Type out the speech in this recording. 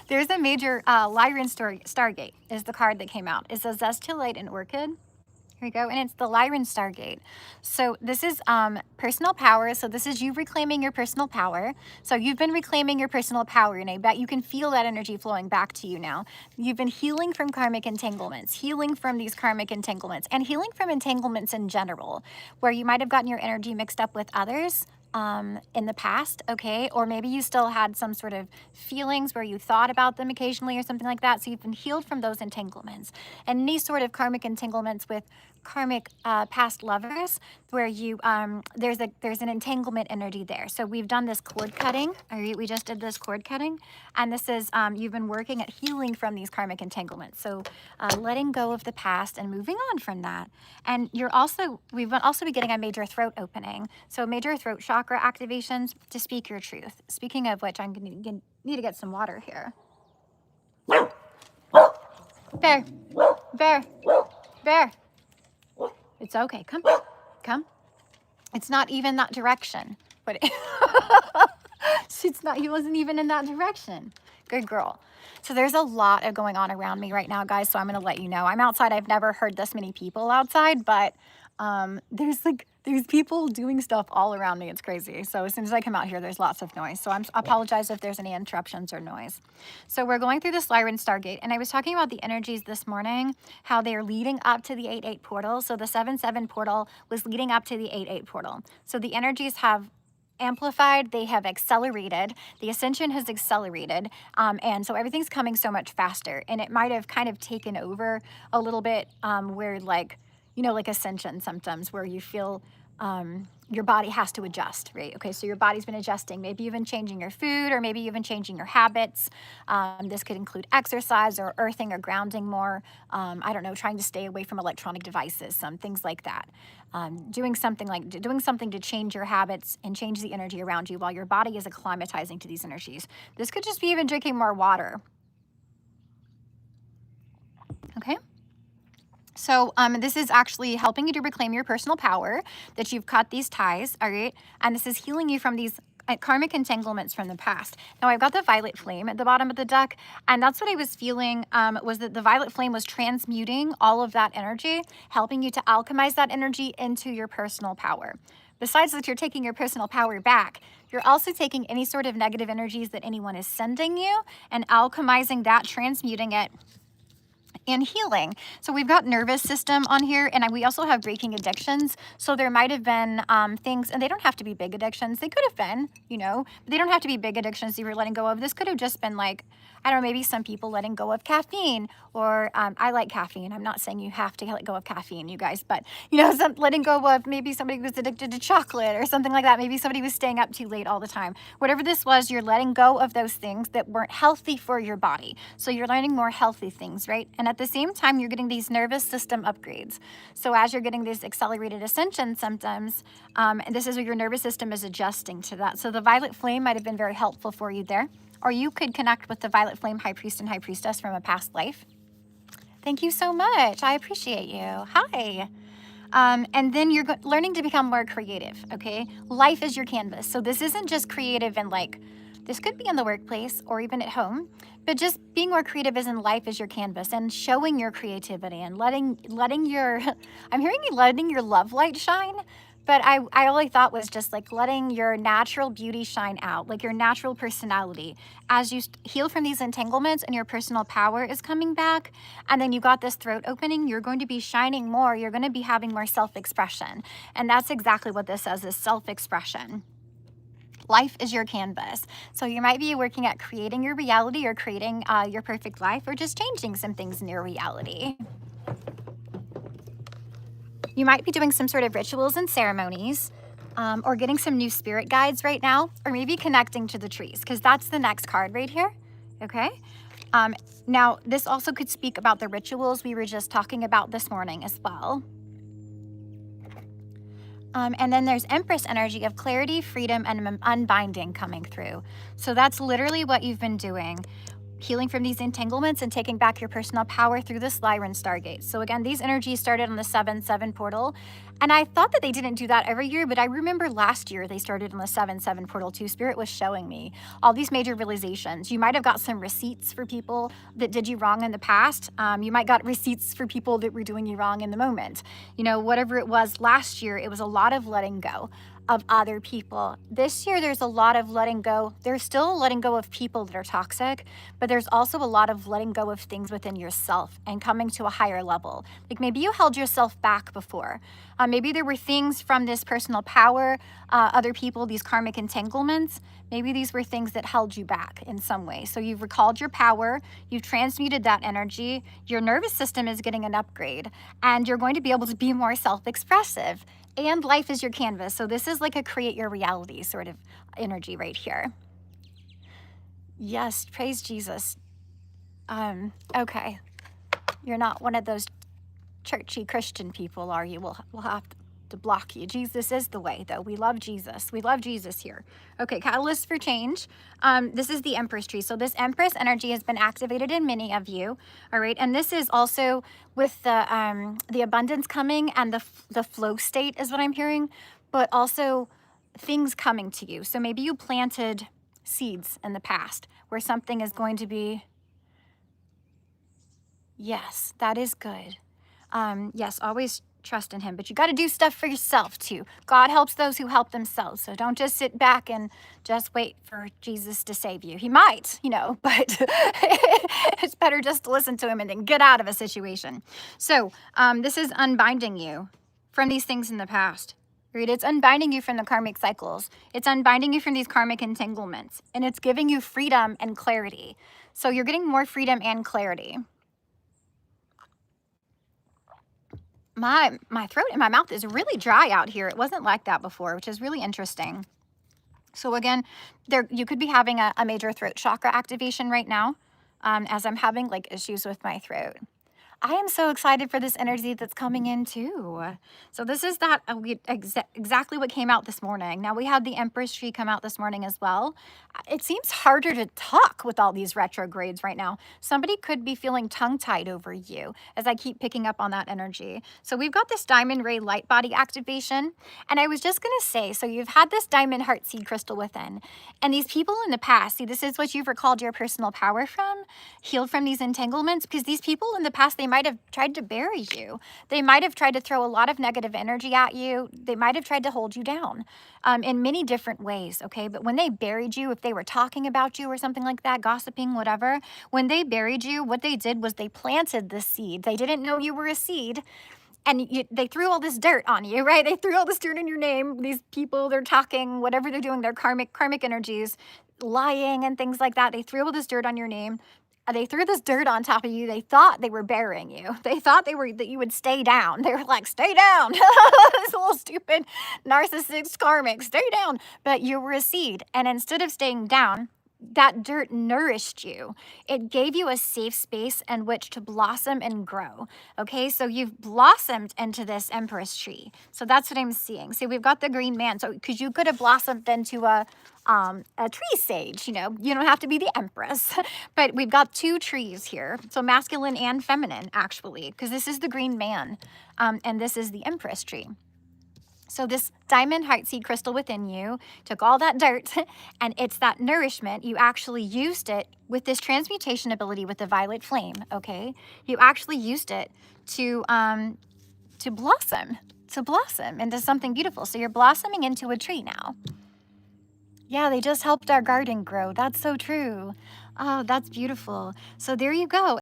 There's a major Lyran Stargate is the card that came out. It says Zest to Light and Orchid. Here we go, and it's the Lyran Stargate. So this is personal power. So this is you reclaiming your personal power. So you've been reclaiming your personal power, and I bet you can feel that energy flowing back to you now. You've been healing from karmic entanglements, healing from these karmic entanglements, and healing from entanglements in general, where you might have gotten your energy mixed up with others in the past, okay? Or maybe you still had some sort of feelings where you thought about them occasionally or something like that. So you've been healed from those entanglements. And any sort of karmic entanglements with karmic past lovers where you there's an entanglement energy there. So we've done this cord cutting. All right, we just did this cord cutting, and this is you've been working at healing from these karmic entanglements. So letting go of the past and moving on from that. And we've also be getting a major throat opening. So major throat chakra activations to speak your truth. Speaking of which, I'm going to need to get some water here. Bear, bear, bear. It's okay. Come, come. It's not even that direction. But it's not. He wasn't even in that direction. Good girl. So there's a lot of going on around me right now, guys. So I'm going to let you know. I'm outside. I've never heard this many people outside, but there's people doing stuff all around me. It's crazy. So as soon as I come out here, there's lots of noise. So I apologize if there's any interruptions or noise. So we're going through this Lyran Stargate, and I was talking about the energies this morning, how they're leading up to the 8-8 portal. So the 7-7 portal was leading up to the 8-8 portal. So the energies have amplified, they have accelerated, the ascension has accelerated, and so everything's coming so much faster. And it might have kind of taken over a little bit where like ascension symptoms where you feel your body has to adjust, right? Okay, so your body's been adjusting. Maybe you've been changing your food, or maybe you've been changing your habits. This could include exercise or earthing or grounding more. I don't know, trying to stay away from electronic devices, some things like that. Doing something to change your habits and change the energy around you while your body is acclimatizing to these energies. This could just be even drinking more water. Okay. So this is actually helping you to reclaim your personal power, that you've cut these ties, all right? And this is healing you from these karmic entanglements from the past. Now I've got the violet flame at the bottom of the deck, and that's what I was feeling was that the violet flame was transmuting all of that energy, helping you to alchemize that energy into your personal power. Besides that, you're taking your personal power back. You're also taking any sort of negative energies that anyone is sending you and alchemizing that, transmuting it, and healing. So we've got nervous system on here, and we also have breaking addictions. So there might have been things, and they don't have to be big addictions. They could have been, but they don't have to be big addictions you were letting go of. This could have just been like, I don't know, maybe some people letting go of caffeine, or I like caffeine. I'm not saying you have to let go of caffeine, you guys, but letting go of, maybe somebody was addicted to chocolate or something like that. Maybe somebody was staying up too late all the time. Whatever this was, you're letting go of those things that weren't healthy for your body. So you're learning more healthy things, right? And at the same time, you're getting these nervous system upgrades. So as you're getting these accelerated ascension symptoms, this is where your nervous system is adjusting to that. So the violet flame might have been very helpful for you there. Or you could connect with the violet flame high priest and high priestess from a past life. Thank you so much. I appreciate you. Hi. And then you're learning to become more creative, okay? Life is your canvas. So this isn't just creative and this could be in the workplace or even at home, but just being more creative as in life is your canvas, and showing your creativity and letting your, I'm hearing you letting your love light shine. But I only thought was just like letting your natural beauty shine out, like your natural personality. As you heal from these entanglements and your personal power is coming back, and then you got this throat opening, you're going to be shining more. You're going to be having more self-expression. And that's exactly what this says, is self-expression. Life is your canvas. So you might be working at creating your reality, or creating your perfect life, or just changing some things in your reality. You might be doing some sort of rituals and ceremonies, or getting some new spirit guides right now, or maybe connecting to the trees, because that's the next card right here, okay? Now, this also could speak about the rituals we were just talking about this morning as well. And then there's Empress energy of clarity, freedom, and unbinding coming through. So that's literally what you've been doing. healing from these entanglements and taking back your personal power through this Lyran Stargate. So again, these energies started on the 7-7 portal. And I thought that they didn't do that every year, but I remember last year they started on the 7-7 portal too. Spirit was showing me all these major realizations. You might have got some receipts for people that did you wrong in the past. You might got receipts for people that were doing you wrong in the moment. You know, whatever it was last year, it was a lot of letting go of other people. This year, there's a lot of letting go. There's still letting go of people that are toxic, but there's also a lot of letting go of things within yourself and coming to a higher level. Like maybe you held yourself back before. Maybe there were things from this personal power, other people, these karmic entanglements. Maybe these were things that held you back in some way. So you've recalled your power, you've transmuted that energy, your nervous system is getting an upgrade, and you're going to be able to be more self-expressive. And life is your canvas. So this is like a create your reality sort of energy right here. Yes, praise Jesus. Okay. You're not one of those churchy Christian people, are you? We'll have to block you. Jesus is the way, though. We love Jesus. We love Jesus here. Okay, catalyst for change. This is the Empress tree. So this Empress energy has been activated in many of you. All right, and this is also with the abundance coming and the flow state is what I'm hearing, but also things coming to you. So maybe you planted seeds in the past where something is going to be. Yes, that is good. Yes, always trust in him, but you got to do stuff for yourself too. God helps those who help themselves. So don't just sit back and just wait for Jesus to save you. He might, you know, but it's better just to listen to him and then get out of a situation. So this is unbinding you from these things in the past. Right? It's unbinding you from the karmic cycles. It's unbinding you from these karmic entanglements, and it's giving you freedom and clarity. So you're getting more freedom and clarity. My throat and my mouth is really dry out here. It wasn't like that before, which is really interesting. So again, you could be having a major throat chakra activation right now, as I'm having like issues with my throat. I am so excited for this energy that's coming in too. So this is that exactly what came out this morning. Now we had the Empress tree come out this morning as well. It seems harder to talk with all these retrogrades right now. Somebody could be feeling tongue-tied over you as I keep picking up on that energy. So we've got this diamond ray light body activation. And I was just gonna say, so you've had this diamond heart seed crystal within, and these people in the past, see, this is what you've recalled your personal power from, healed from these entanglements, because these people in the past, they might have tried to bury you. They might have tried to throw a lot of negative energy at you. They might have tried to hold you down in many different ways, okay? But when they buried you, if they were talking about you or something like that, gossiping, whatever, when they buried you, what they did was they planted the seed. They didn't know you were a seed. And they threw all this dirt on you, right? They threw all this dirt in your name. These people, they're talking, whatever they're doing, their karmic energies, lying and things like that. They threw all this dirt on your name. They threw this dirt on top of you. They thought they were burying you. They thought that you would stay down. They were like, stay down. This little stupid narcissist karmic, stay down. But you were a seed. And instead of staying down, that dirt nourished you. It gave you a safe space in which to blossom and grow. Okay, so you've blossomed into this Empress tree. So that's what I'm seeing. See, we've got the green man. So because you could have blossomed into a tree sage, you know, you don't have to be the Empress, but we've got two trees here. So masculine and feminine, actually, because this is the green man, and this is the Empress tree. So this diamond heart seed crystal within you took all that dirt, and it's that nourishment. You actually used it with this transmutation ability with the violet flame, okay? You actually used it to blossom into something beautiful. So you're blossoming into a tree now. Yeah, they just helped our garden grow. That's so true. Oh, that's beautiful. So there you go.